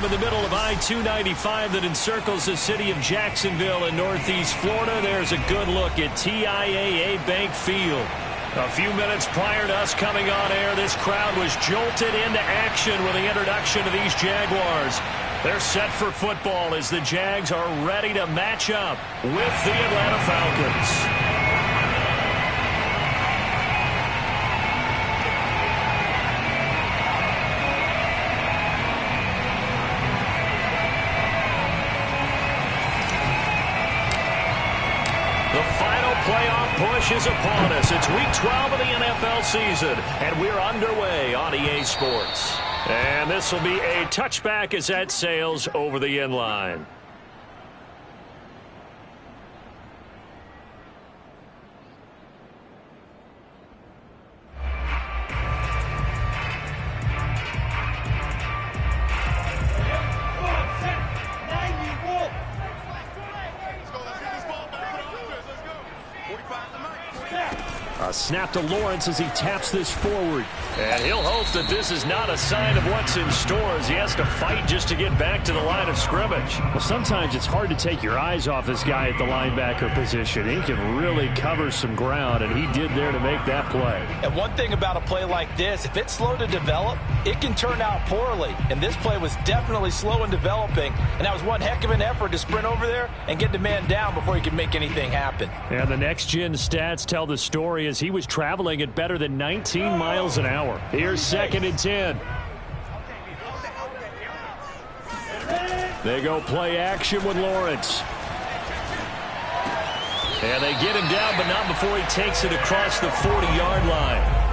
in the middle of I-295 that encircles the city of Jacksonville in northeast Florida. There's a good look at TIAA Bank Field. A few minutes prior to us coming on air, this crowd was jolted into action with the introduction of these Jaguars. They're set for football as the Jags are ready to match up with the Atlanta Falcons. Playoff push is upon us. It's week 12 of the NFL season, and we're underway on EA Sports. And this will be a touchback as that sails over the end line. A snap to Lawrence as he taps this forward. And he'll hope that this is not a sign of what's in store as he has to fight just to get back to the line of scrimmage. Well, sometimes it's hard to take your eyes off this guy at the linebacker position. He can really cover some ground, and he did there to make that play. And one thing about a play like this, if it's slow to develop, it can turn out poorly. And this play was definitely slow in developing, and that was one heck of an effort to sprint over there and get the man down before he could make anything happen. And the next-gen stats tell the story as he was traveling at better than 19 miles an hour. Here's 2nd and 10. They go play action with Lawrence. And they get him down, but not before he takes it across the 40-yard line.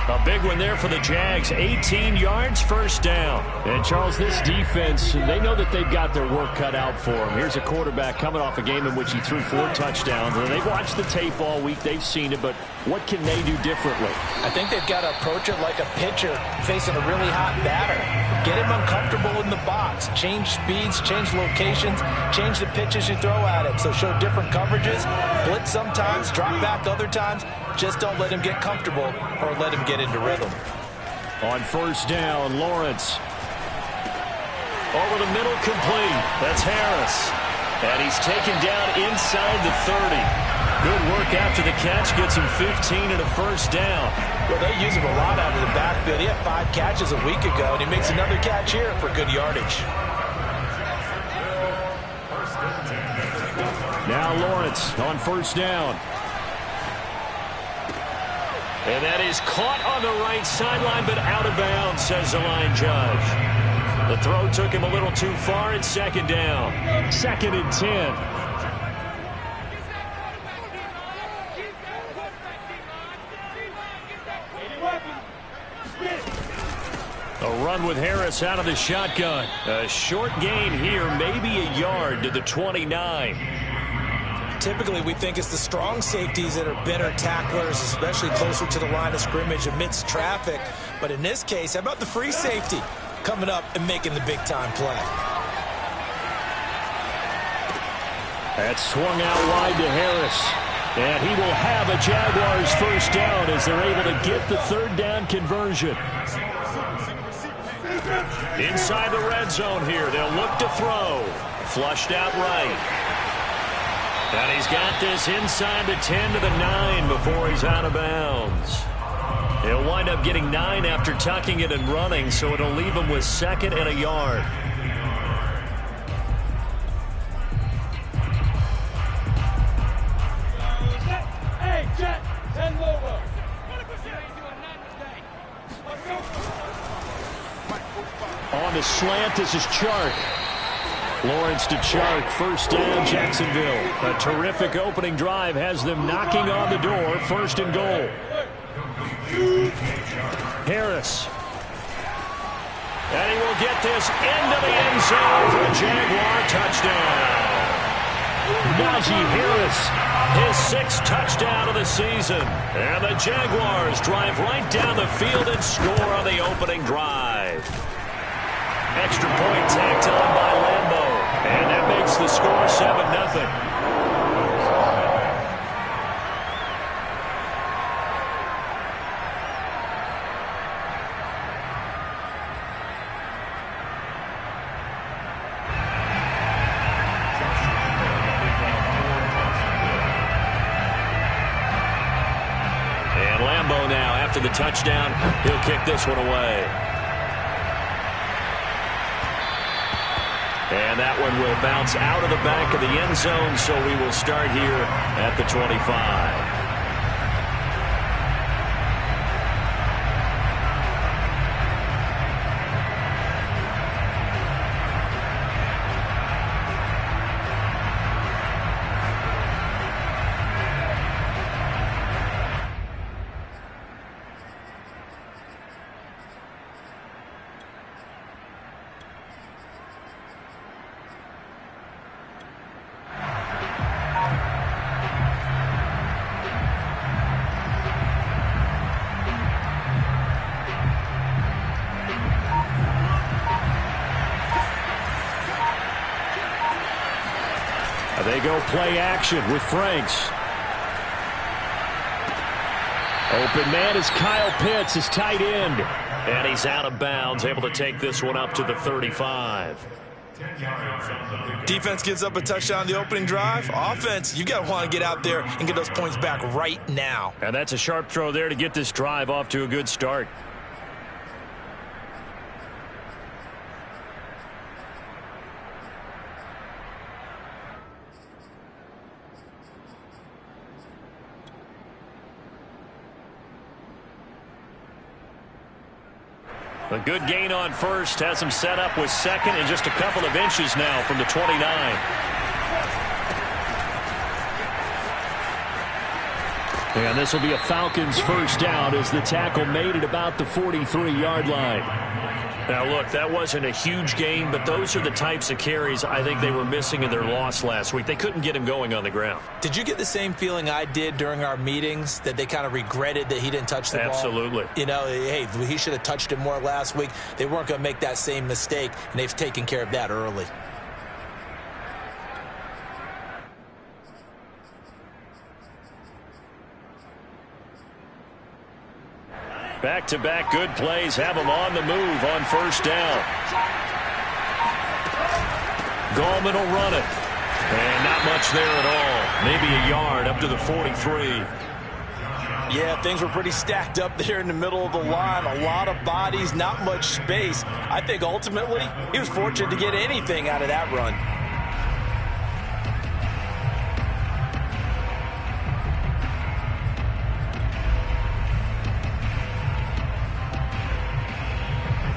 A big one there for the Jags. 18 yards, first down. And, Charles, this defense, they know that they've got their work cut out for them. Here's a quarterback coming off a game in which he threw 4 touchdowns. And they've watched the tape all week. They've seen it, but what can they do differently? I think they've got to approach it like a pitcher facing a really hot batter. Get him uncomfortable in the box. Change speeds, change locations, change the pitches you throw at him. So show different coverages, blitz sometimes, drop back other times. Just don't let him get comfortable or let him get into rhythm. On first down, Lawrence. Over the middle, complete. That's Harris. And he's taken down inside the 30. Good work after the catch. Gets him 15 and a first down. Well, they use him a lot out of the backfield. He had 5 catches a week ago, and he makes another catch here for good yardage. Now Lawrence on first down. And that is caught on the right sideline, but out of bounds, says the line judge. The throw took him a little too far. It's 2nd down. 2nd and 10. A run with Harris out of the shotgun. A short gain here, maybe a yard to the 29. Typically, we think it's the strong safeties that are better tacklers, especially closer to the line of scrimmage amidst traffic. But in this case, how about the free safety coming up and making the big-time play? That's swung out wide to Harris. And he will have a Jaguars first down as they're able to get the 3rd down conversion. Inside the red zone here, they'll look to throw. Flushed out right. And he's got this inside the 10 to the 9 before he's out of bounds. He'll wind up getting 9 after tucking it and running, so it'll leave him with 2nd and a yard. On the slant, this is Chark. Lawrence to Chark, first down, Jacksonville. A terrific opening drive has them knocking on the door, 1st and goal. Harris. And he will get this into the end zone for a Jaguar touchdown. Najee Harris, his 6th touchdown of the season. And the Jaguars drive right down the field and score on the opening drive. Extra point tacked on by Lambeau. And that makes the score 7-0. after the touchdown. He'll kick this one away. And that one will bounce out of the back of the end zone, so we will start here at the 25. They go play action with Franks. Open man is Kyle Pitts, his tight end. And he's out of bounds, able to take this one up to the 35. Defense gives up a touchdown on the opening drive. Offense, you got to want to get out there and get those points back right now. And that's a sharp throw there to get this drive off to a good start. A good gain on first has him set up with second and just a couple of inches now from the 29. And this will be a Falcons first down as the tackle made at about the 43-yard line. Now, look, that wasn't a huge gain, but those are the types of carries I think they were missing in their loss last week. They couldn't get him going on the ground. Did you get the same feeling I did during our meetings, that they kind of regretted that he didn't touch the ball? Absolutely. You know, hey, he should have touched it more last week. They weren't going to make that same mistake, and they've taken care of that early. Back-to-back good plays have him on the move on first down. Gallman will run it. And not much there at all. Maybe a yard up to the 43. Yeah, things were pretty stacked up there in the middle of the line. A lot of bodies, not much space. I think ultimately he was fortunate to get anything out of that run.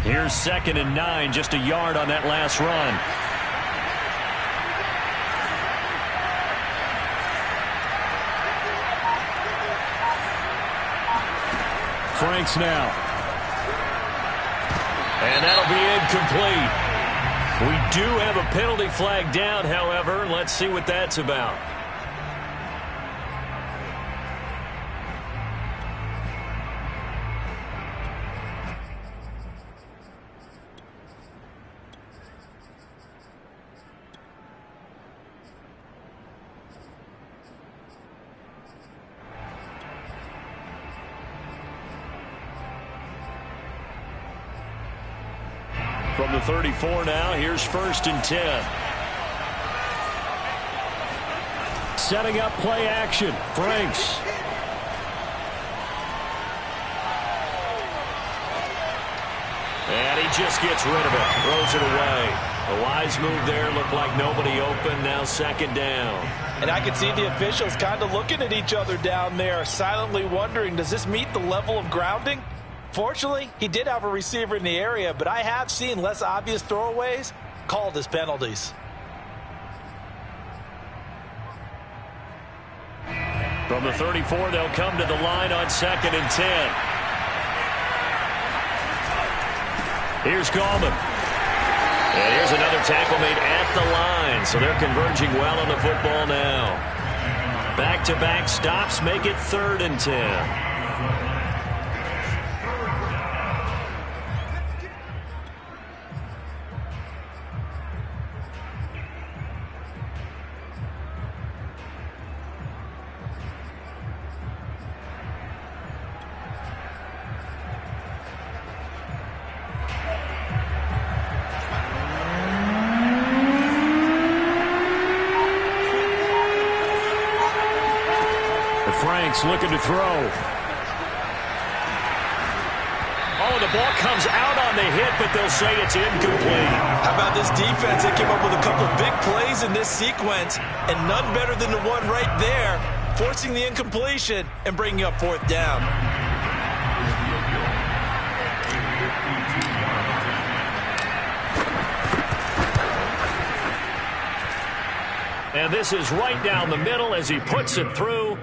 Here's 2nd and 9, just a yard on that last run. Franks now. And that'll be incomplete. We do have a penalty flag down, however. Let's see what that's about. From the 34 now, here's 1st and 10. Setting up play action. Franks. And he just gets rid of it. Throws it away. A wise move there. Looked like nobody open. Now 2nd down. And I could see the officials kind of looking at each other down there, silently wondering, does this meet the level of grounding? Fortunately, he did have a receiver in the area, but I have seen less obvious throwaways called as penalties. From the 34, they'll come to the line on 2nd and 10. Here's Gallman. And here's another tackle made at the line, so they're converging well on the football now. Back-to-back stops make it 3rd and 10. Franks looking to throw. The ball comes out on the hit, but they'll say it's incomplete. How about this defense? They came up with a couple big plays in this sequence, and none better than the one right there, forcing the incompletion and bringing up 4th down. And this is right down the middle as he puts it through.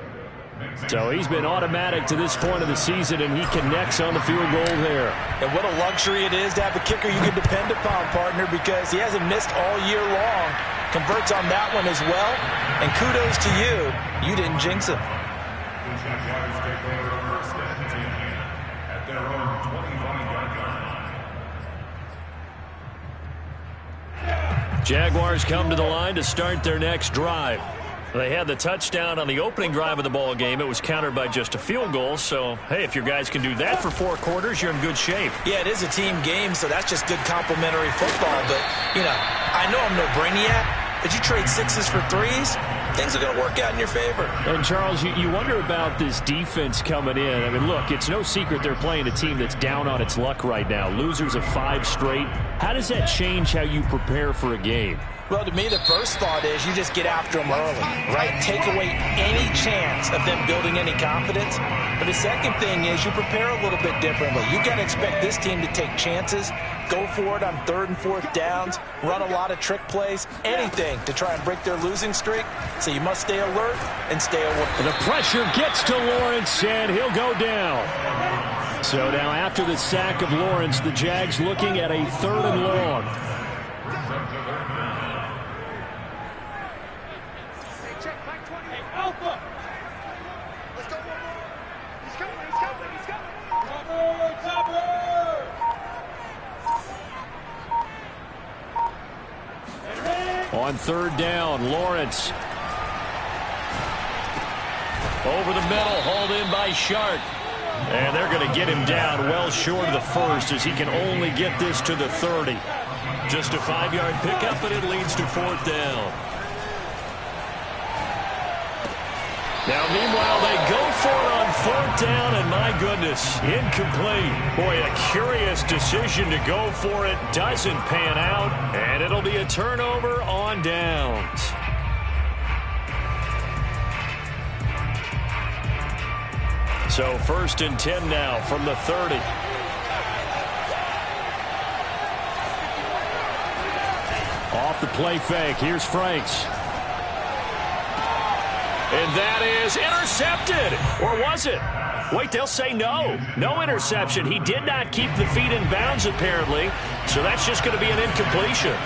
So he's been automatic to this point of the season, and he connects on the field goal there. And what a luxury it is to have a kicker you can depend upon, partner, because he hasn't missed all year long. Converts on that one as well. And kudos to you. You didn't jinx him. Jaguars come to the line to start their next drive. They had the touchdown on the opening drive of the ball game. It was countered by just a field goal. So, hey, if your guys can do that for 4 quarters, you're in good shape. Yeah, it is a team game, so that's just good complimentary football. But, you know, I know I'm no brainiac, but you trade 6s for 3s, things are going to work out in your favor. And, Charles, you wonder about this defense coming in. I mean, look, it's no secret they're playing a team that's down on its luck right now. Losers of 5 straight. How does that change how you prepare for a game? Well, to me, the first thought is you just get after them early, right? Take away any chance of them building any confidence. But the second thing is you prepare a little bit differently. You got to expect this team to take chances, go for it on 3rd and 4th downs, run a lot of trick plays, anything to try and break their losing streak. So you must stay alert and stay aware. The pressure gets to Lawrence, and he'll go down. So now after the sack of Lawrence, the Jags looking at a 3rd and long. On 3rd down, Lawrence. Over the middle, hauled in by Shark. And they're going to get him down well short of the 1st as he can only get this to the 30. Just a 5-yard pickup, and it leads to 4th down. Now, meanwhile, they go for it on 4th down, and my goodness, incomplete. Boy, a curious decision to go for it. Doesn't pan out, and it'll be a turnover on downs. So 1st and 10 now from the 30. Off the play fake. Here's Franks. And that is intercepted. Or was it? Wait, they'll say no. No interception. He did not keep the feet in bounds, apparently. So that's just going to be an incompletion.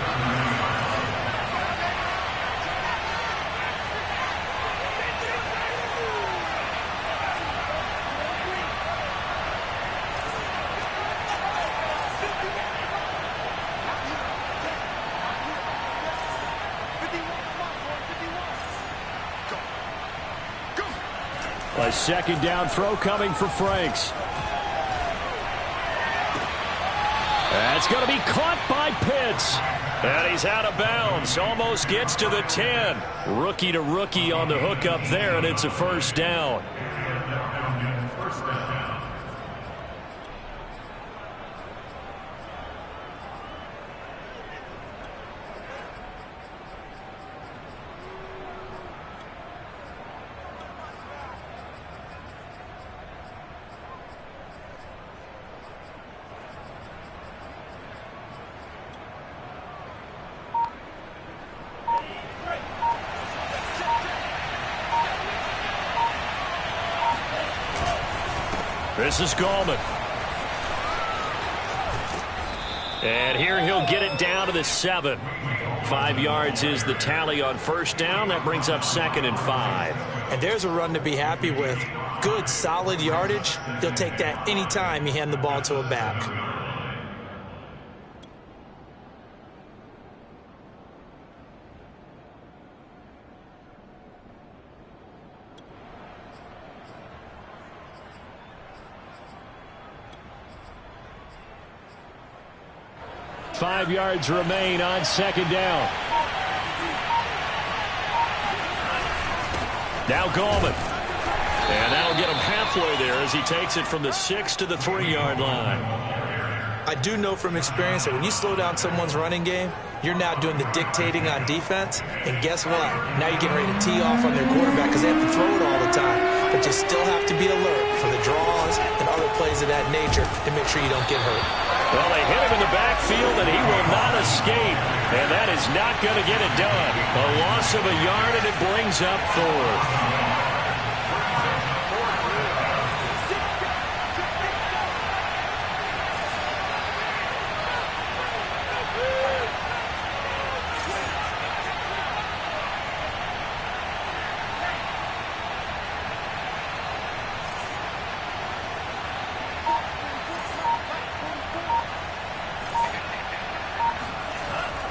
A 2nd down throw coming for Franks. That's going to be caught by Pitts. And he's out of bounds. Almost gets to the 10. Rookie to rookie on the hookup there, and it's a 1st down. This is Gallman. And here he'll get it down to the 7. 5 yards is the tally on 1st down. That brings up 2nd and 5. And there's a run to be happy with. Good, solid yardage. They'll take that anytime you hand the ball to a back. Five yards remain on 2nd down. Now Gallman. And that'll get him halfway there as he takes it from the 6 to the 3-yard line. I do know from experience that when you slow down someone's running game, you're now doing the dictating on defense. And guess what? Now you're getting ready to tee off on their quarterback because they have to throw it all the time. But you still have to be alert for the draws and other plays of that nature to make sure you don't get hurt. Well, they hit him in the backfield, and he will not escape. And that is not going to get it done. A loss of a yard, and it brings up 4th.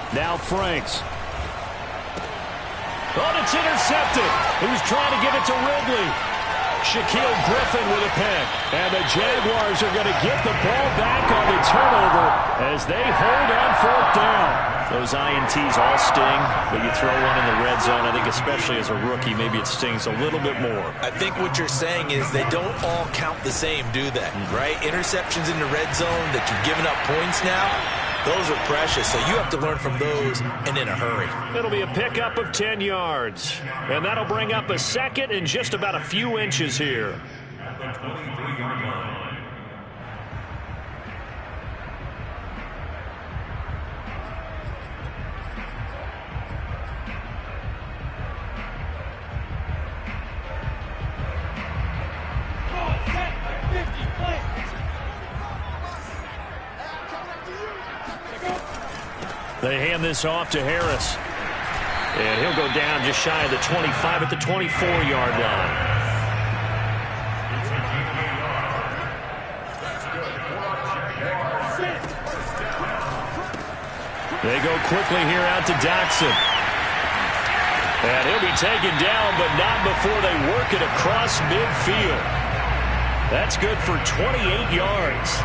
Now Franks. Oh, it's intercepted. He was trying to give it to Ridley. Shaquille Griffin with a pick. And the Jaguars are going to get the ball back on the turnover as they hold on 4th down. Those INTs all sting, but you throw one in the red zone. I think especially as a rookie, maybe it stings a little bit more. I think what you're saying is they don't all count the same, do they? Right? Interceptions in the red zone that you've given up points now. Those are precious, so you have to learn from those and in a hurry. It'll be a pickup of 10 yards, and that'll bring up a 2nd and just about a few inches here. At the 23-yard line. They hand this off to Harris. And he'll go down just shy of the 25 at the 24-yard line. They go quickly here out to Doxson. And he'll be taken down, but not before they work it across midfield. That's good for 28 yards.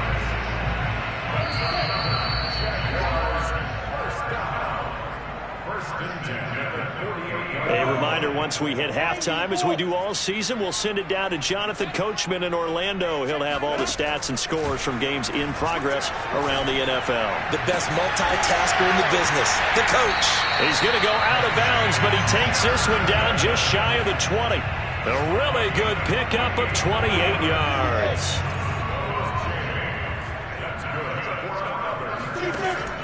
A reminder, once we hit halftime, as we do all season, we'll send it down to Jonathan Coachman in Orlando. He'll have all the stats and scores from games in progress around the NFL. The best multitasker in the business, the coach. He's going to go out of bounds, but he takes this one down just shy of the 20. A really good pickup of 28 yards.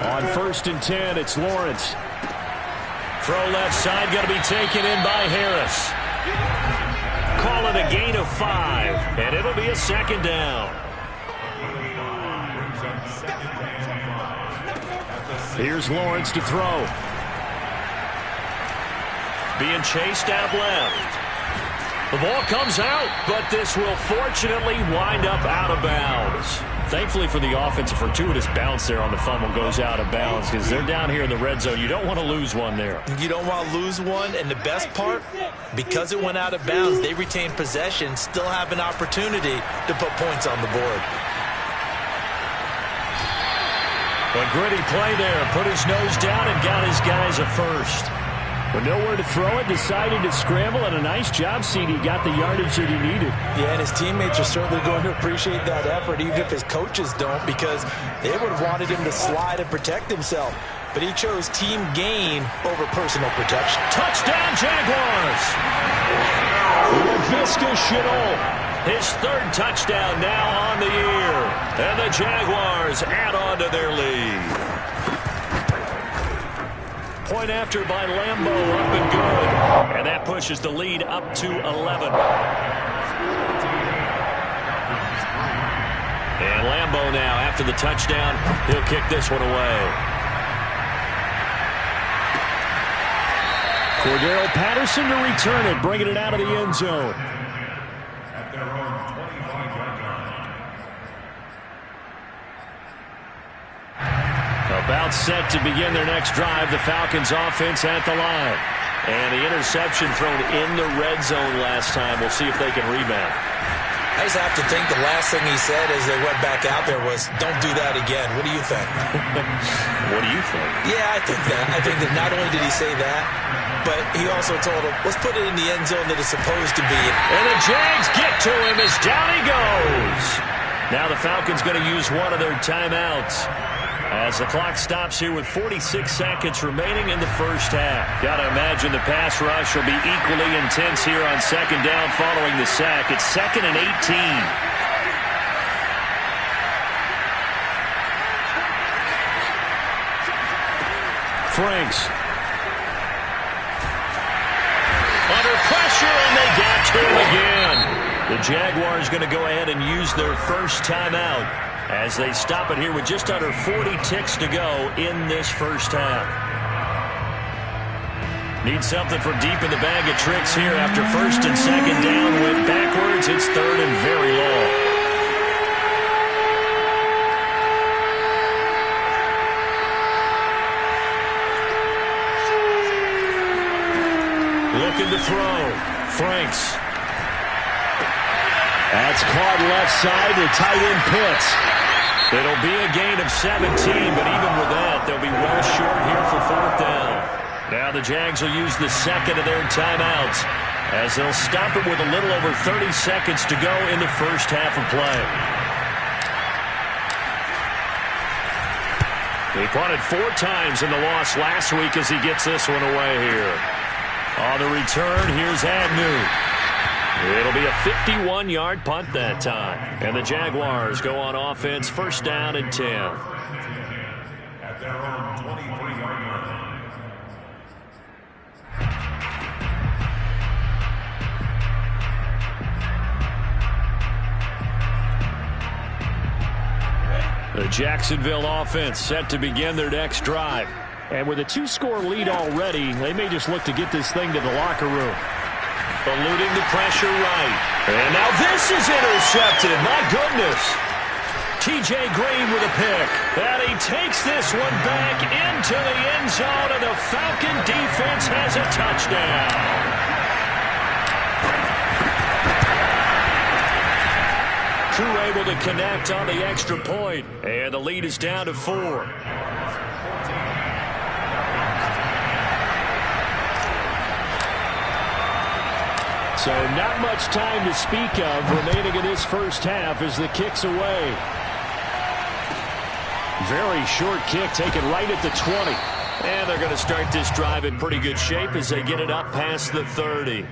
On 1st and 10, it's Lawrence. Throw left side, going to be taken in by Harris. Call it a gain of 5, and it'll be a 2nd down. Here's Lawrence to throw. Being chased out left. The ball comes out, but this will fortunately wind up out of bounds. Thankfully for the offense, a fortuitous bounce there on the fumble goes out of bounds because they're down here in the red zone. You don't want to lose one there. You don't want to lose one, and the best part, because it went out of bounds, they retain possession, still have an opportunity to put points on the board. A gritty play there, put his nose down and got his guys a first. But nowhere to throw it, decided to scramble, and a nice job, CD. Got the yardage that he needed. Yeah, and his teammates are certainly going to appreciate that effort, even if his coaches don't, because they would have wanted him to slide and protect himself. But he chose team gain over personal protection. Touchdown, Jaguars! Laviska Shenault, his 3rd touchdown now on the year. And the Jaguars add on to their lead. Point after by Lambo, up and good. And that pushes the lead up to 11. And Lambo now, after the touchdown, he'll kick this one away. Cordero Patterson to return it, bringing it out of the end zone. At their own 25-yard line. About set to begin their next drive, the Falcons offense at the line. And the interception thrown in the red zone last time. We'll see if they can rebound. I just have to think the last thing he said as they went back out there was, don't do that again. What do you think? What do you think? Yeah, I think that. I think that not only did he say that, but he also told him, let's put it in the end zone that it's supposed to be. And the Jags get to him as down he goes. Now the Falcons going to use one of their timeouts as the clock stops here with 46 seconds remaining in the first half. Got to imagine the pass rush will be equally intense here on second down following the sack. It's 2nd and 18. Franks. Under pressure, and they got to him again. The Jaguars going to go ahead and use their first timeout as they stop it here with just under 40 ticks to go in this first half. Need something from deep in the bag of tricks here after first and second down. Went backwards. It's 3rd and very long. Looking to throw. Franks. That's caught left side to tight end Pitts. It'll be a gain of 17, but even with that, they'll be well short here for 4th down. Now the Jags will use the second of their timeouts as they'll stop it with a little over 30 seconds to go in the first half of play. He punted 4 times in the loss last week as he gets this one away here. On the return, here's Agnew. It'll be a 51-yard punt that time. And the Jaguars go on offense, 1st down and 10. At their own 23-yard line. The Jacksonville offense set to begin their next drive. And with a 2-score lead already, they may just look to get this thing to the locker room. Eluding the pressure right. And now this is intercepted. My goodness. T.J. Green with a pick. And he takes this one back into the end zone, and the Falcon defense has a touchdown. Crew able to connect on the extra point, and the lead is down to 4. So not much time to speak of remaining in this first half as the kick's away. Very short kick taken right at the 20. And they're going to start this drive in pretty good shape as they get it up past the 30.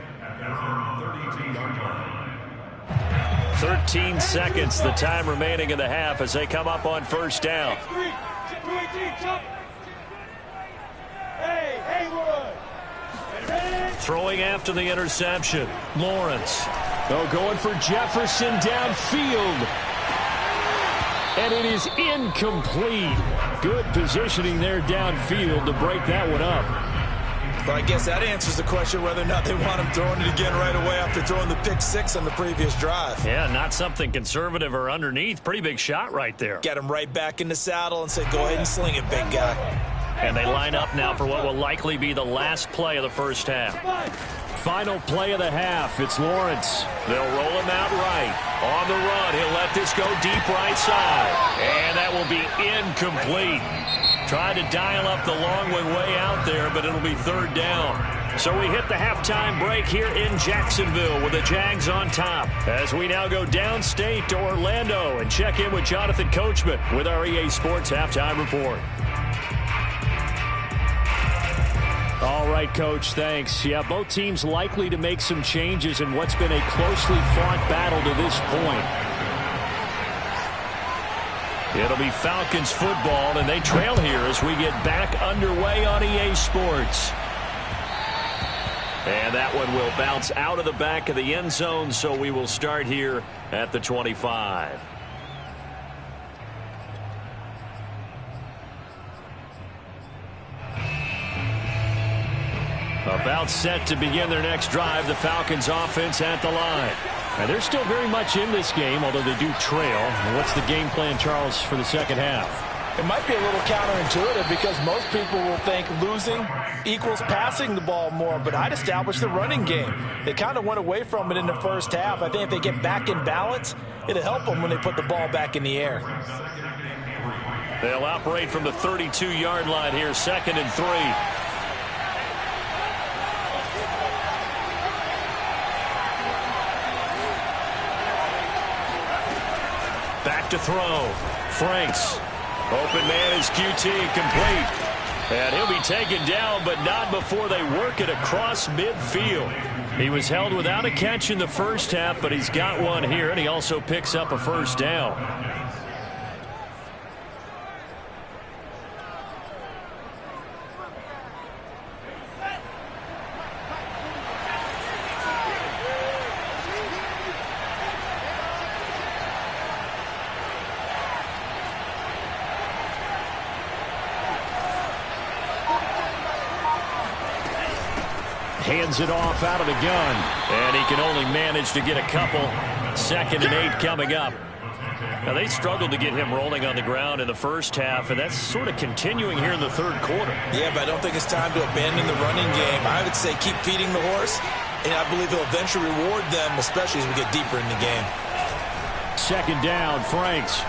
13 seconds, the time remaining in the half as they come up on 1st down. Throwing after the interception. Lawrence. Oh, going for Jefferson downfield. And it is incomplete. Good positioning there downfield to break that one up. But I guess that answers the question whether or not they want him throwing it again right away after throwing the pick 6 on the previous drive. Yeah, not something conservative or underneath. Pretty big shot right there. Get him right back in the saddle and say, go ahead and sling it, big guy. And they line up now for what will likely be the last play of the first half. Final play of the half. It's Lawrence. They'll roll him out right. On the run, he'll let this go deep right side. And that will be incomplete. Tried to dial up the long one way out there, but it'll be 3rd down. So we hit the halftime break here in Jacksonville with the Jags on top. As we now go downstate to Orlando and check in with Jonathan Coachman with our EA Sports Halftime Report. All right, Coach, thanks. Yeah, both teams likely to make some changes in what's been a closely fought battle to this point. It'll be Falcons football, and they trail here as we get back underway on EA Sports. And that one will bounce out of the back of the end zone, so we will start here at the 25. About set to begin their next drive, the Falcons offense at the line. And they're still very much in this game, although they do trail. And what's the game plan, Charles, for the second half? It might be a little counterintuitive because most people will think losing equals passing the ball more, but I'd establish the running game. They kind of went away from it in the first half. I think if they get back in balance, it'll help them when they put the ball back in the air. They'll operate from the 32-yard line here, 2nd and 3. Back to throw. Franks. Open man is QT complete. And he'll be taken down, but not before they work it across midfield. He was held without a catch in the first half, but he's got one here, and he also picks up a first down. Hands it off out of the gun, and he can only manage to get a couple. 2nd and 8 coming up. Now, they struggled to get him rolling on the ground in the first half, and that's sort of continuing here in the third quarter. Yeah, but I don't think it's time to abandon the running game. I would say keep feeding the horse, and I believe he'll eventually reward them, especially as we get deeper in the game. 2nd down, Franks.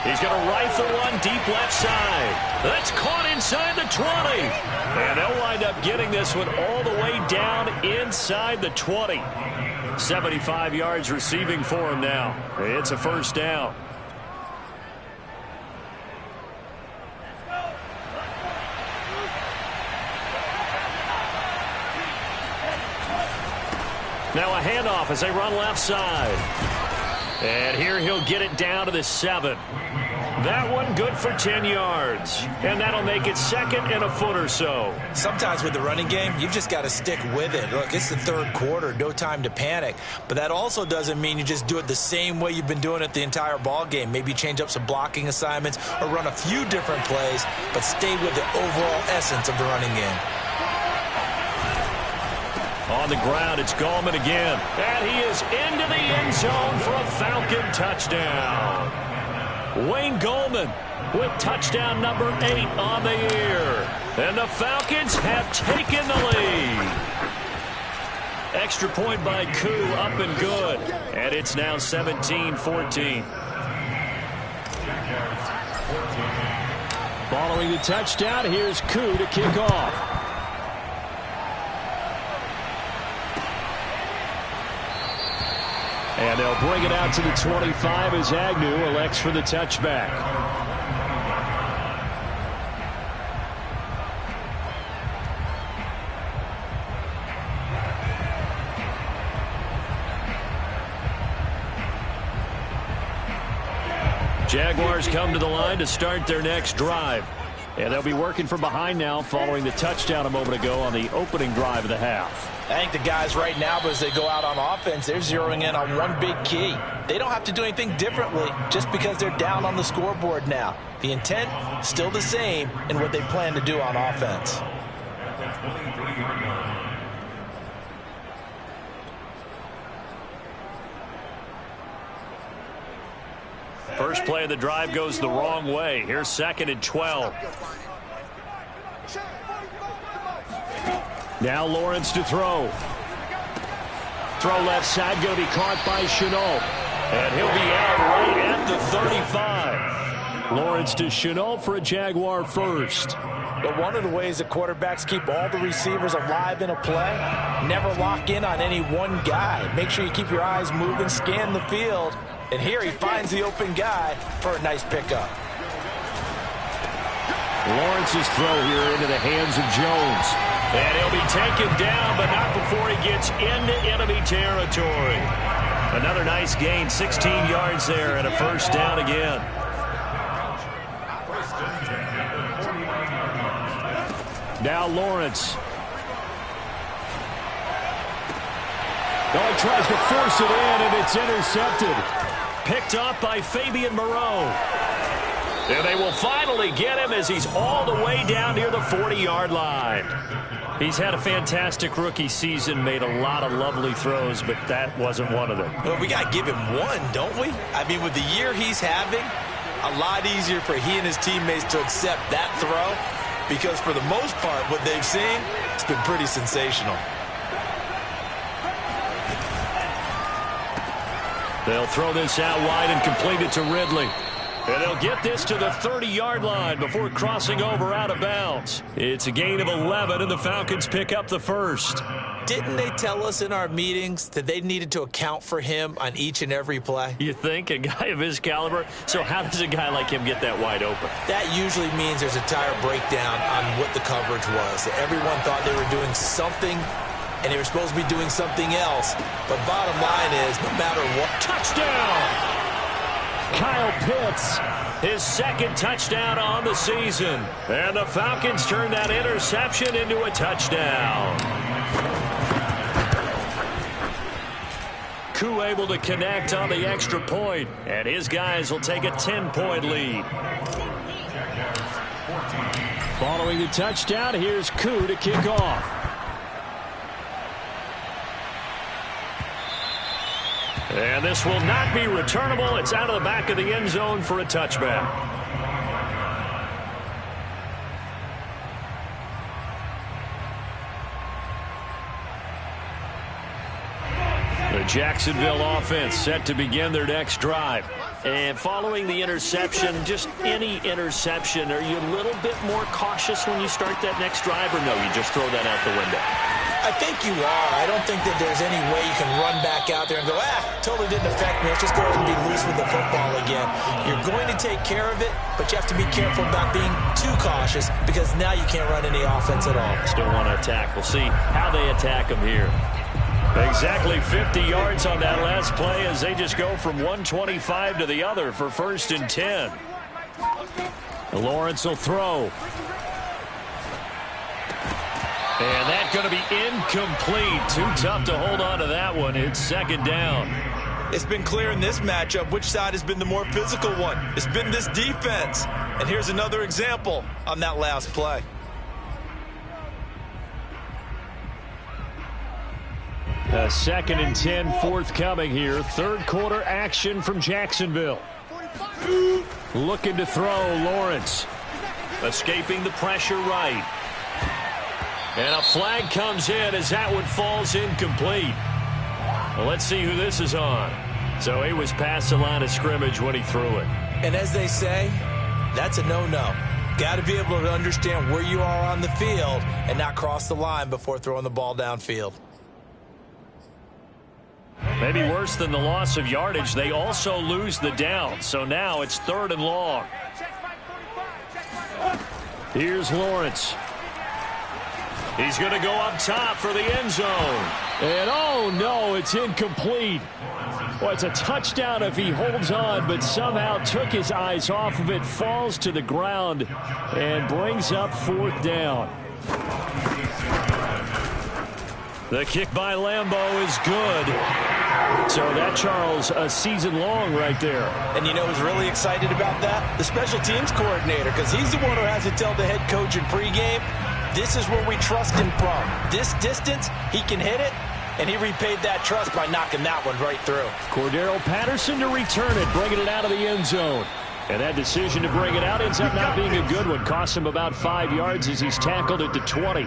He's going to rifle one deep left side. That's caught inside the 20. And they'll wind up getting this one all the way down inside the 20. 75 yards receiving for him now. It's a first down. Now a handoff as they run left side. And here he'll get it down to the 7. That one good for 10 yards. And that'll make it 2nd and a foot or so. Sometimes with the running game, you've just got to stick with it. Look, it's the third quarter, no time to panic. But that also doesn't mean you just do it the same way you've been doing it the entire ball game. Maybe change up some blocking assignments or run a few different plays, but stay with the overall essence of the running game. On the ground, it's Gallman again. And he is into the end zone for a Falcon touchdown. Wayne Gallman with touchdown number 8 on the year. And the Falcons have taken the lead. Extra point by Koo, up and good. And it's now 17-14. Following the touchdown, here's Koo to kick off. And they'll bring it out to the 25 as Agnew elects for the touchback. Jaguars come to the line to start their next drive. And they'll be working from behind now following the touchdown a moment ago on the opening drive of the half. I think the guys right now, as they go out on offense, they're zeroing in on one big key. They don't have to do anything differently just because they're down on the scoreboard now. The intent, still the same in what they plan to do on offense. First play of the drive goes the wrong way. Here's 2nd and 12. Now Lawrence to throw. Throw left side, going to be caught by Chenault. And he'll be out right at the 35. Lawrence to Chenault for a Jaguar first. But one of the ways that quarterbacks keep all the receivers alive in a play, never lock in on any one guy. Make sure you keep your eyes moving, scan the field. And here he finds the open guy for a nice pickup. Lawrence's throw here into the hands of Jones. And he'll be taken down, but not before he gets into enemy territory. Another nice gain, 16 yards there, and a first down again. Now Lawrence. Oh, he tries to force it in, and it's intercepted. Picked off by Fabian Moreau. And they will finally get him as he's all the way down near the 40-yard line. He's had a fantastic rookie season, made a lot of lovely throws, but that wasn't one of them. Well, we got to give him one, don't we? I mean, with the year he's having, a lot easier for he and his teammates to accept that throw because for the most part, what they've seen, it's been pretty sensational. They'll throw this out wide and complete it to Ridley. And they'll get this to the 30-yard line before crossing over out of bounds. It's a gain of 11, and the Falcons pick up the first. Didn't they tell us in our meetings that they needed to account for him on each and every play? You think? A guy of his caliber? So how does a guy like him get that wide open? That usually means there's a tire breakdown on what the coverage was. Everyone thought they were doing something, and they were supposed to be doing something else. But bottom line is, no matter what. Touchdown! Kyle Pitts, his second touchdown on the season. And the Falcons turn that interception into a touchdown. Koo able to connect on the extra point, and his guys will take a 10-point lead. Following the touchdown, here's Koo to kick off. And this will not be returnable. It's out of the back of the end zone for a touchback. The Jacksonville offense set to begin their next drive. And following the interception, just any interception, are you a little bit more cautious when you start that next drive, or no, you just throw that out the window? I think you are. I don't think that there's any way you can run back out there and go, totally didn't affect me. Let's just go ahead and be loose with the football again. You're going to take care of it, but you have to be careful about being too cautious because now you can't run any offense at all. Still want to attack. We'll see how they attack them here. Exactly 50 yards on that last play as they just go from 125 to the other for 1st and 10. Lawrence will throw. And that's going to be incomplete. Too tough to hold on to that one. It's 2nd down. It's been clear in this matchup which side has been the more physical one. It's been this defense. And here's another example on that last play. A 2nd and 10 forthcoming here. 3rd quarter action from Jacksonville. Looking to throw, Lawrence. Escaping the pressure right. And a flag comes in as that one falls incomplete. Well, let's see who this is on. So he was past the line of scrimmage when he threw it. And as they say, that's a no-no. Got to be able to understand where you are on the field and not cross the line before throwing the ball downfield. Maybe worse than the loss of yardage, they also lose the down. So now it's 3rd and long. Here's Lawrence. He's going to go up top for the end zone. And oh no, it's incomplete. Well, it's a touchdown if he holds on, but somehow took his eyes off of it, falls to the ground, and brings up 4th down. The kick by Lambeau is good. So that, Charles, a season long right there. And you know who's really excited about that? The special teams coordinator, because he's the one who has to tell the head coach in pregame, this is where we trust him from. This distance, he can hit it, and he repaid that trust by knocking that one right through. Cordero Patterson to return it, bringing it out of the end zone. And that decision to bring it out ends up not being a good one. Cost him about 5 yards as he's tackled it to 20.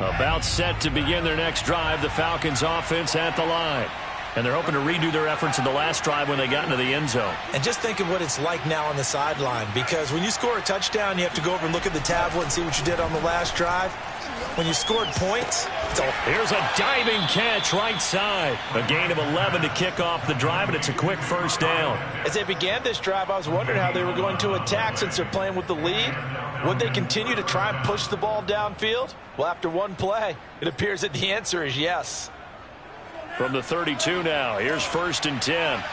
About set to begin their next drive, the Falcons offense at the line. And they're hoping to redo their efforts in the last drive when they got into the end zone. And just think of what it's like now on the sideline, because when you score a touchdown, you have to go over and look at the tablet and see what you did on the last drive. When you scored points, here's a diving catch right side. A gain of 11 to kick off the drive, and it's a quick 1st down. As they began this drive, I was wondering how they were going to attack since they're playing with the lead. Would they continue to try and push the ball downfield? Well, after one play, it appears that the answer is yes. From the 32 now, here's 1st and 10.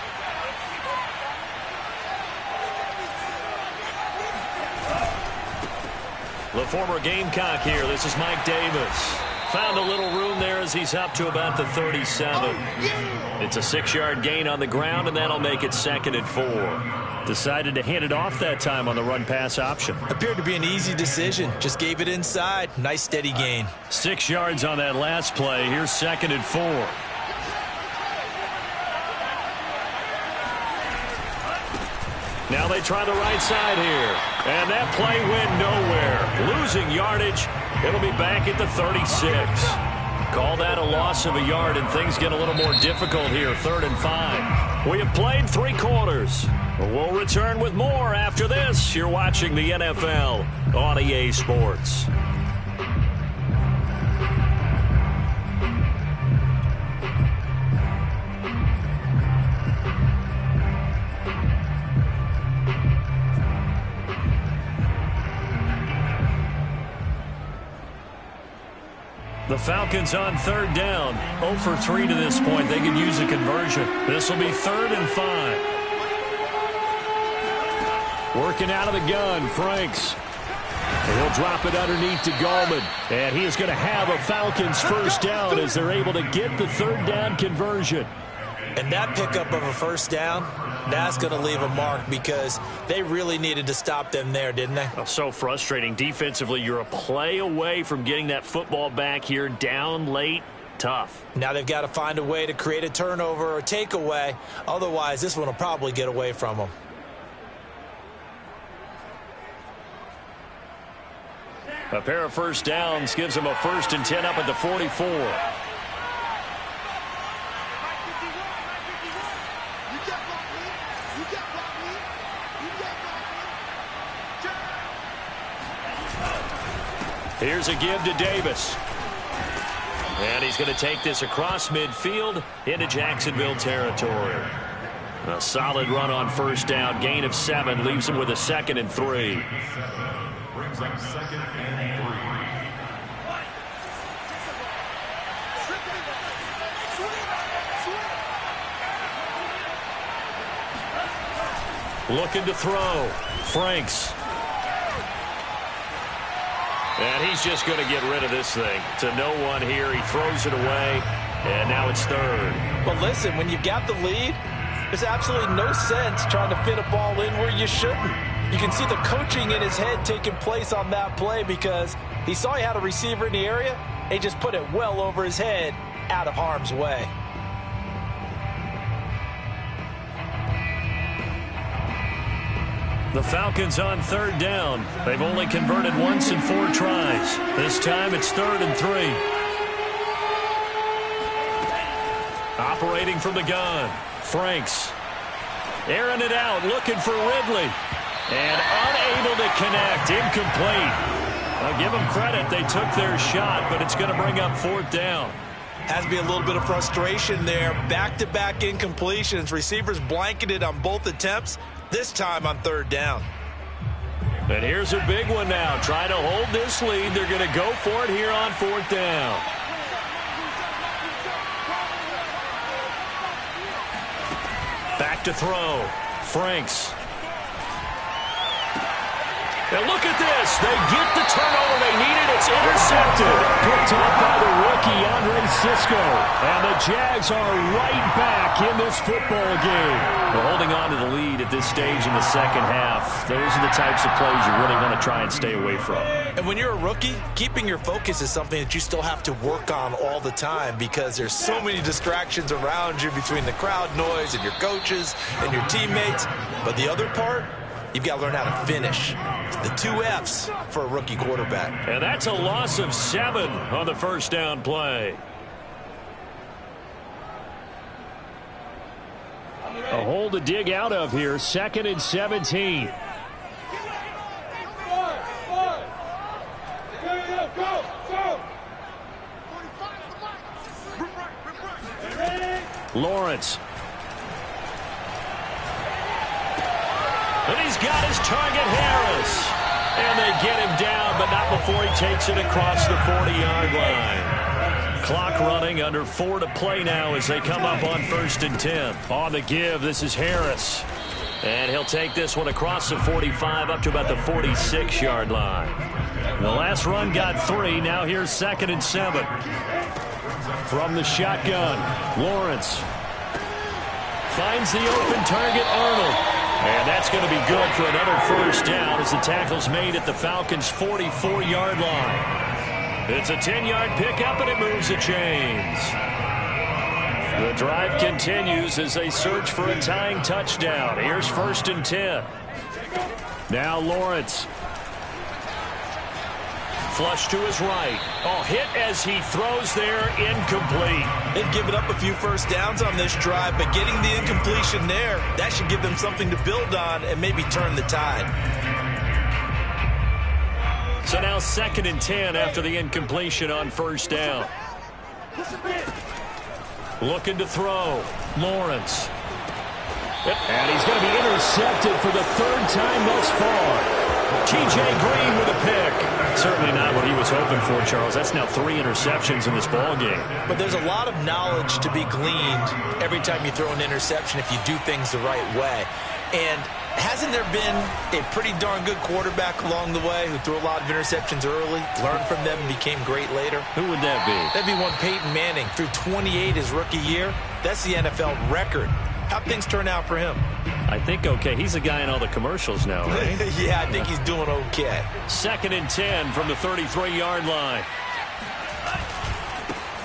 The former Gamecock here. This is Mike Davis. Found a little room there as he's up to about the 37. It's a 6-yard gain on the ground, and that'll make it 2nd and 4. Decided to hand it off that time on the run-pass option. Appeared to be an easy decision. Just gave it inside. Nice steady gain. 6 yards on that last play. Here's 2nd and 4. Now they try the right side here. And that play went nowhere. Losing yardage. It'll be back at the 36. Call that a loss of a yard, and things get a little more difficult here. 3rd and 5. We have played 3 quarters. We'll return with more after this. You're watching the NFL on EA Sports. The Falcons on 3rd down. 0 for 3 to this point. They could use a conversion. This will be 3rd and 5. Working out of the gun, Franks. And he'll drop it underneath to Gallman. And he is going to have a Falcons 1st down as they're able to get the 3rd down conversion. And that pickup of a 1st down, that's going to leave a mark because they really needed to stop them there, didn't they? Oh, so frustrating. Defensively, you're a play away from getting that football back here. Down late, tough. Now they've got to find a way to create a turnover or takeaway. Otherwise, this one will probably get away from them. A pair of 1st downs gives them a 1st and 10 up at the 44. Here's a give to Davis. And he's going to take this across midfield into Jacksonville territory. A solid run on 1st down. Gain of 7 leaves him with a 2nd and 3. Brings up 2nd and 3. Looking to throw. Franks. And he's just going to get rid of this thing. To no one here. He throws it away. And now it's 3rd. But listen, when you've got the lead, there's absolutely no sense trying to fit a ball in where you shouldn't. You can see the coaching in his head taking place on that play because he saw he had a receiver in the area. And he just put it well over his head out of harm's way. The Falcons on 3rd down. They've only converted once in 4 tries. This time it's 3rd and 3. Operating from the gun. Franks. Airing it out, looking for Ridley. And unable to connect. Incomplete. I'll give them credit. They took their shot, but it's going to bring up 4th down. Has to be a little bit of frustration there. Back-to-back incompletions. Receivers blanketed on both attempts. This time on 3rd down. And here's a big one now. Trying to hold this lead. They're going to go for it here on 4th down. Back to throw. Franks. And look at this. They get the turnover they needed. It's intercepted. Picked off by the rookie, Andre Sisco. And the Jags are right back in this football game. They're holding on to the lead at this stage in the 2nd half. Those are the types of plays you really want to try and stay away from. And when you're a rookie, keeping your focus is something that you still have to work on all the time because there's so many distractions around you between the crowd noise and your coaches and your teammates. But the other part, you've got to learn how to finish. The 2 F's for a rookie quarterback. And that's a loss of 7 on the 1st down play. A hole to dig out of here. 2nd and 17. Lawrence. And he's got his target, Harris. And they get him down, but not before he takes it across the 40-yard line. Clock running, under 4 to play now as they come up on 1st and 10. On the give, this is Harris. And he'll take this one across the 45 up to about the 46-yard line. The last run got 3. Now here's 2nd and 7. From the shotgun, Lawrence finds the open target, Arnold. And that's going to be good for another first down as the tackle's made at the Falcons' 44-yard line. It's a 10-yard pickup, and it moves the chains. The drive continues as they search for a tying touchdown. Here's 1st and 10. Now Lawrence. Flush to his right. Oh, hit as he throws there, incomplete. They've given up a few first downs on this drive, but getting the incompletion there, that should give them something to build on and maybe turn the tide. So now 2nd and 10 after the incompletion on 1st down. Looking to throw. Lawrence. And he's going to be intercepted for the 3rd time thus far. T.J. Green with a pick. Certainly not what he was hoping for, Charles. That's now 3 interceptions in this ball game. But there's a lot of knowledge to be gleaned every time you throw an interception if you do things the right way. And hasn't there been a pretty darn good quarterback along the way who threw a lot of interceptions early, learned from them, and became great later? Who would that be? That'd be one Peyton Manning. Threw 28 his rookie year. That's the NFL record. How'd things turn out for him? I think okay. He's a guy in all the commercials now, right? Yeah, I think he's doing okay. 2nd and 10 from the 33-yard line.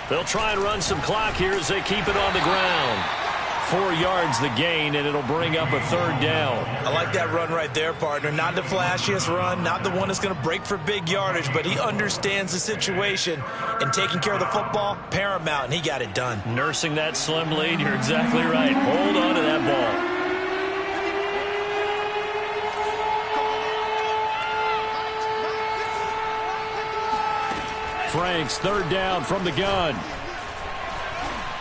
They'll try and run some clock here as they keep it on the ground. 4 yards the gain, and it'll bring up a 3rd down. I like that run right there, partner. Not the flashiest run, not the one that's going to break for big yardage, but he understands the situation, and taking care of the football, paramount, and he got it done. Nursing that slim lead, you're exactly right. Hold on to that ball. Franks, 3rd down from the gun.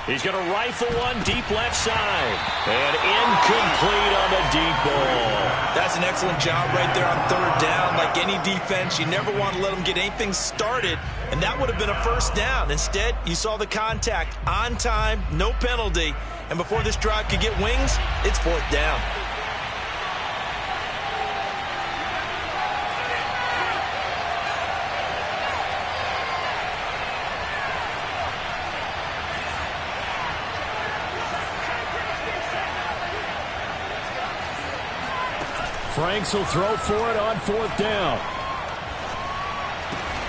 He's going to rifle one deep left side. And incomplete on the deep ball. That's an excellent job right there on 3rd down. Like any defense, you never want to let them get anything started, and that would have been a 1st down. Instead, you saw the contact on time, no penalty, and before this drive could get wings, it's 4th down. Franks will throw for it on 4th down.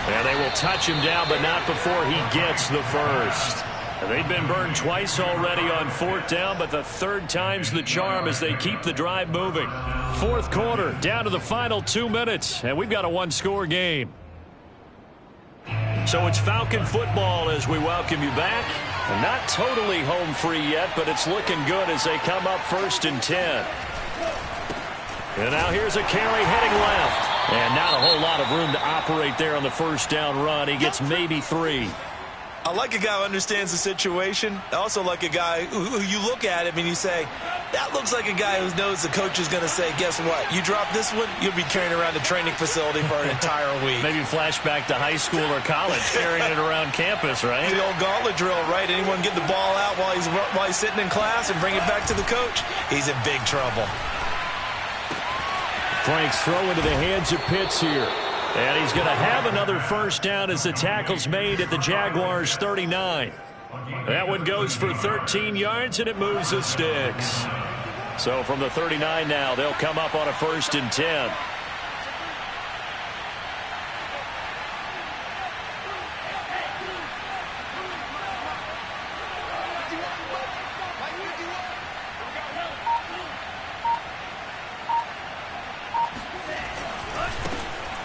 And they will touch him down, but not before he gets the first. And they've been burned twice already on 4th down, but the 3rd time's the charm as they keep the drive moving. 4th quarter, down to the final 2 minutes, and we've got a 1-score game. So it's Falcon football as we welcome you back. And not totally home free yet, but it's looking good as they come up 1st and 10. And now here's a carry heading left. And not a whole lot of room to operate there on the 1st down run. He gets maybe 3. I like a guy who understands the situation. I also like a guy who you look at him and you say, that looks like a guy who knows the coach is going to say, guess what? You drop this one, you'll be carrying around the training facility for an entire week. Maybe flashback to high school or college, carrying it around campus, right? The old gauntlet drill, right? Anyone get the ball out while he's sitting in class and bring it back to the coach? He's in big trouble. Franks throw into the hands of Pitts here. And he's going to have another 1st down as the tackle's made at the Jaguars' 39. That one goes for 13 yards, and it moves the sticks. So from the 39 now, they'll come up on a 1st and 10.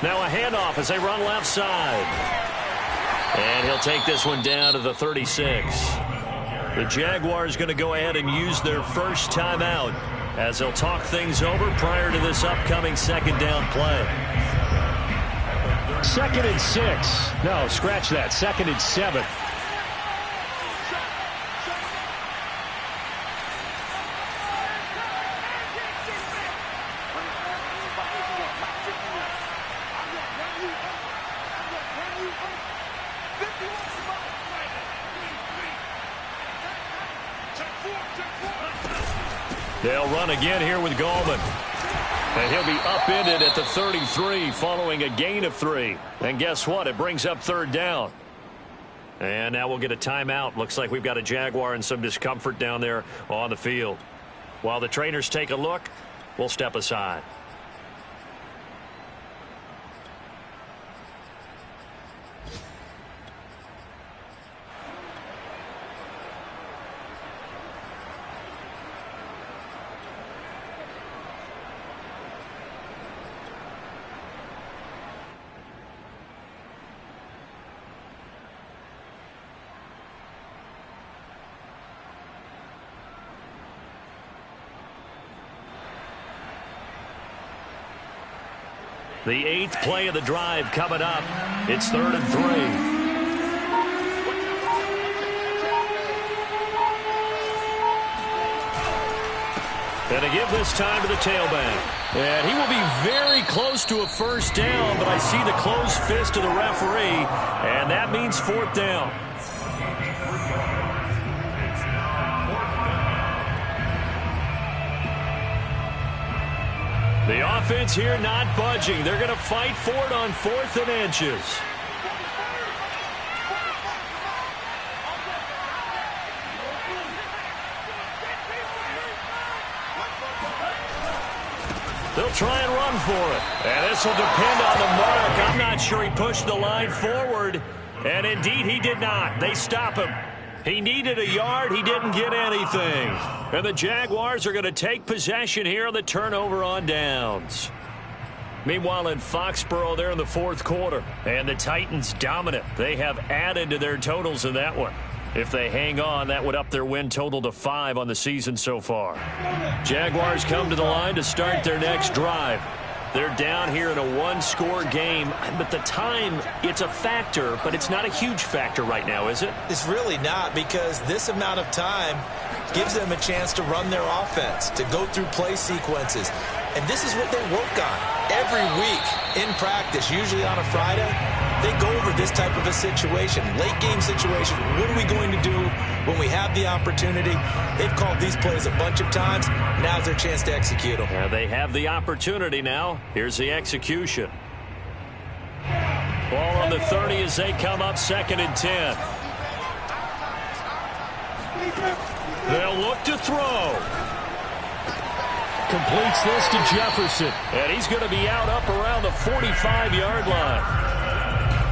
Now a handoff as they run left side. And he'll take this one down to the 36. The Jaguars going to go ahead and use their first timeout as they'll talk things over prior to this upcoming 2nd down play. 2nd and 6. No, scratch that. 2nd and 7. They'll run again here with Gallman. And he'll be upended at the 33 following a gain of 3. And guess what? It brings up 3rd down. And now we'll get a timeout. Looks like we've got a Jaguar and some discomfort down there on the field. While the trainers take a look, will step aside. The 8th play of the drive coming up. It's 3rd and 3. And to give this time to the tailback. And he will be very close to a first down, but I see the closed fist of the referee, and that means 4th down. The offense here not budging. They're going to fight for it on 4th and inches. They'll try and run for it. And this will depend on the mark. I'm not sure he pushed the line forward. And indeed, he did not. They stop him. He needed a yard. He didn't get anything. And the Jaguars are going to take possession here on the turnover on downs. Meanwhile, in Foxborough, they're in the 4th quarter. And the Titans dominant. They have added to their totals in that one. If they hang on, that would up their win total to 5 on the season so far. Jaguars come to the line to start their next drive. They're down here in a 1-score game, but the time, it's a factor, but it's not a huge factor right now, is it? It's really not, because this amount of time gives them a chance to run their offense, to go through play sequences. And this is what they work on every week in practice, usually on a Friday. They go over this type of a situation, late game situation. What are we going to do when we have the opportunity? They've called these plays a bunch of times. Now's their chance to execute them. Yeah, they have the opportunity now. Here's the execution. Ball on the 30 as they come up 2nd and 10. They'll look to throw. Completes this to Jefferson. And he's going to be out up around the 45-yard line.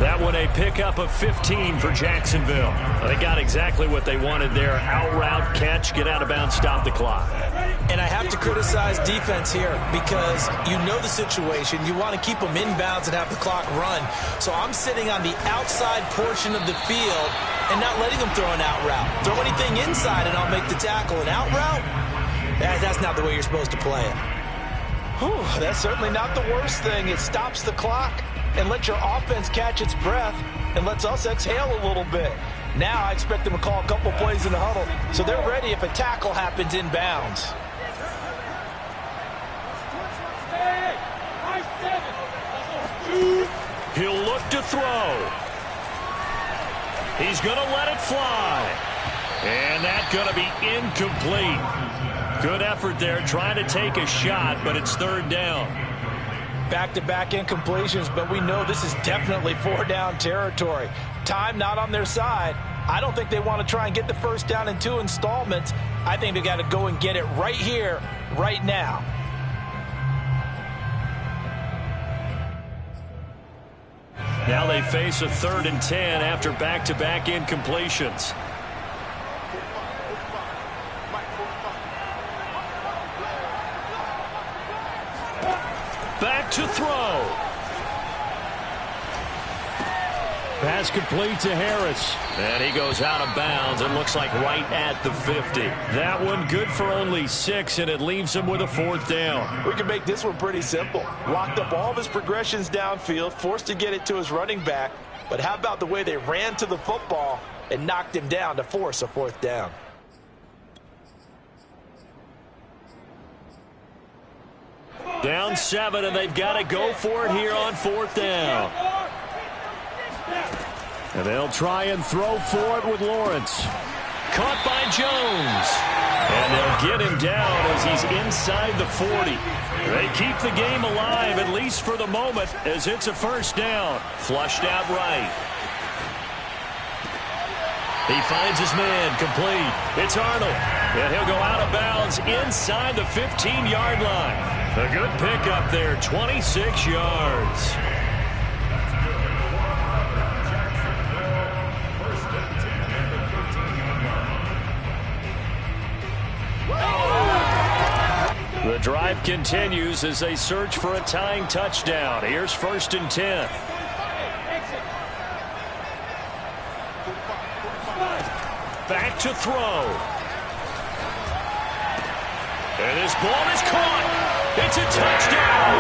That one a pickup of 15 for Jacksonville. They got exactly what they wanted there. Out route, catch, get out of bounds, stop the clock. And I have to criticize defense here because you know the situation. You want to keep them inbounds and have the clock run. So I'm sitting on the outside portion of the field and not letting them throw an out route. Throw anything inside and I'll make the tackle. An out route? That's not the way you're supposed to play it. Whew, that's certainly not the worst thing. It stops the clock and lets your offense catch its breath and lets us exhale a little bit. Now I expect them to call a couple plays in the huddle so they're ready if a tackle happens inbounds. He'll look to throw. He's going to let it fly. And that's going to be incomplete. Good effort there trying to take a shot, but it's 3rd down. Back-to-back incompletions, but we know this is definitely 4-down territory. Time not on their side. I don't think they want to try and get the first down in 2 installments. I think they got to go and get it right here, right now. Now they face a 3rd and 10 after back-to-back incompletions. Back to throw. Pass complete to Harris. And he goes out of bounds. It looks like right at the 50. That one good for only 6, and it leaves him with a 4th down. We can make this one pretty simple. Locked up all of his progressions downfield, forced to get it to his running back. But how about the way they ran to the football and knocked him down to force a 4th down? Down 7, and they've got to go for it here on 4th down. And they'll try and throw for it with Lawrence. Caught by Jones. And they'll get him down as he's inside the 40. They keep the game alive, at least for the moment, as it's a 1st down. Flushed out right. He finds his man complete. It's Arnold. And he'll go out of bounds inside the 15-yard line. A good pickup there, 26 yards. The drive continues as they search for a tying touchdown. Here's 1st and 10. Back to throw. And this ball is caught. It's a touchdown.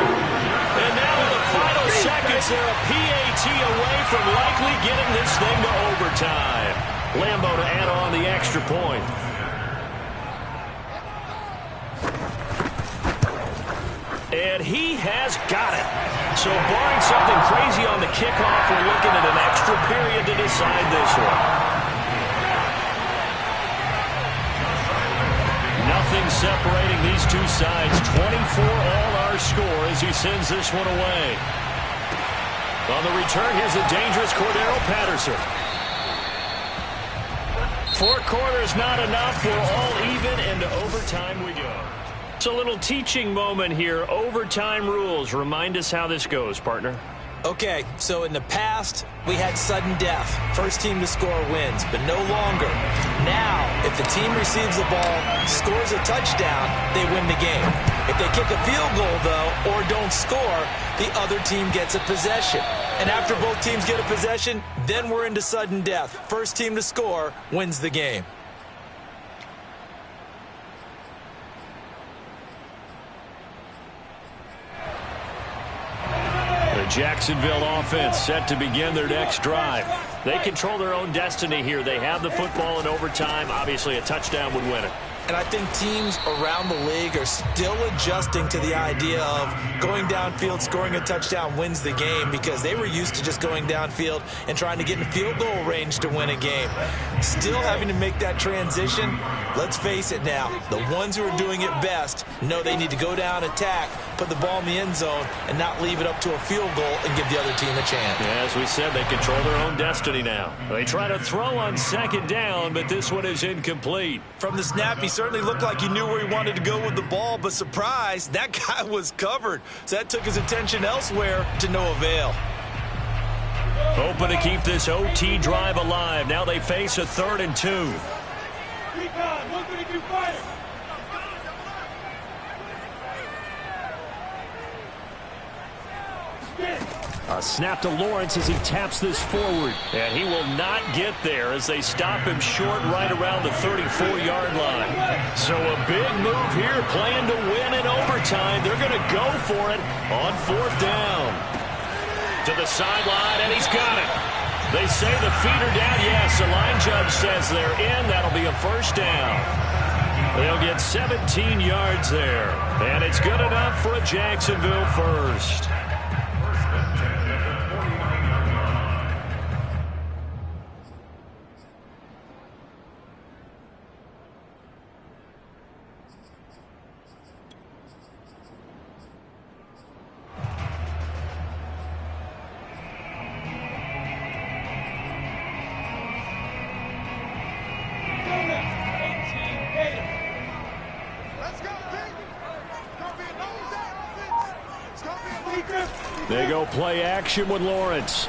And now in the final seconds, they're a PAT away from likely getting this thing to overtime. Lambo to add on the extra point. And he has got it. So barring something crazy on the kickoff, we're looking at an extra period to decide this one. Nothing separating these two sides. 24 all our score as he sends this one away. On the return, here's the dangerous Cordero Patterson. 4 quarters not enough. We're all even, and to overtime we go. It's a little teaching moment here. Overtime rules. Remind us how this goes, partner. Okay, so in the past, we had sudden death. First team to score wins, but no longer. Now, if the team receives the ball, scores a touchdown, they win the game. If they kick a field goal, though, or don't score, the other team gets a possession. And after both teams get a possession, then we're into sudden death. First team to score wins the game. The Jacksonville offense set to begin their next drive. They control their own destiny here. They have the football in overtime. Obviously, a touchdown would win it. And I think teams around the league are still adjusting to the idea of going downfield, scoring a touchdown wins the game, because they were used to just going downfield and trying to get in field goal range to win a game. Still having to make that transition. Let's face it now, the ones who are doing it best know they need to go down, attack, put the ball in the end zone, and not leave it up to a field goal and give the other team a chance. Yeah, as we said, they control their own destiny now. They try to throw on 2nd down, but this one is incomplete. From the snap, he certainly looked like he knew where he wanted to go with the ball, but surprise, that guy was covered. So that took his attention elsewhere to no avail. Hoping to keep this OT drive alive. Now they face a 3rd and 2. A snap to Lawrence as he taps this forward. And he will not get there as they stop him short right around the 34-yard line. So a big move here, playing to win in overtime. They're going to go for it on 4th down. To the sideline, and he's got it. They say the feet are down. Yes, the line judge says they're in. That'll be a 1st down. They'll get 17 yards there. And it's good enough for a Jacksonville first. They go play action with Lawrence.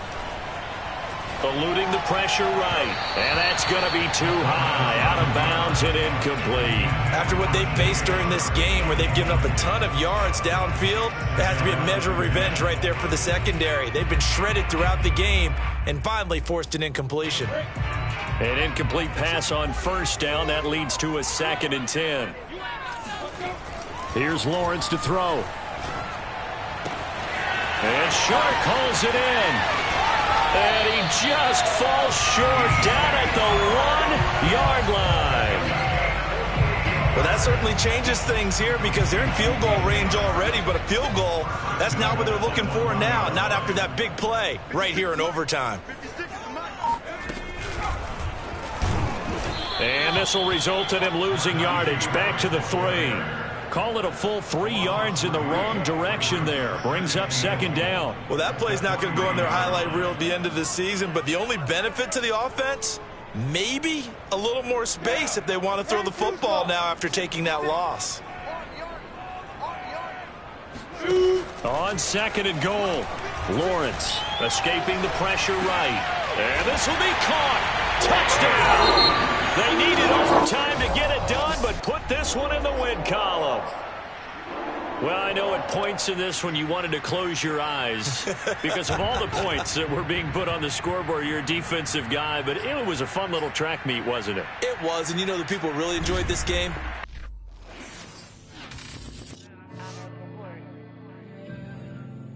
Eluding the pressure right. And that's going to be too high. Out of bounds and incomplete. After what they've faced during this game, where they've given up a ton of yards downfield, there has to be a measure of revenge right there for the secondary. They've been shredded throughout the game and finally forced an incompletion. An incomplete pass on 1st down. That leads to a 2nd and 10. Here's Lawrence to throw. And Short calls it in. And he just falls short down at the 1-yard line. Well, that certainly changes things here because they're in field goal range already, but a field goal, that's not what they're looking for now, not after that big play right here in overtime. And this will result in him losing yardage. Back to the 3. Call it a full 3 yards in the wrong direction there. Brings up 2nd down. Well, that play's not going to go in their highlight reel at the end of the season, but the only benefit to the offense, maybe a little more space if they want to throw the football now after taking that loss. On 2nd and goal, Lawrence escaping the pressure right. And this will be caught. Touchdown! They needed overtime to get it done, but put this one in the win column. Well, I know at points in this one you wanted to close your eyes because of all the points that were being put on the scoreboard. You're a defensive guy, but it was a fun little track meet, wasn't it? It was, and you know the people really enjoyed this game?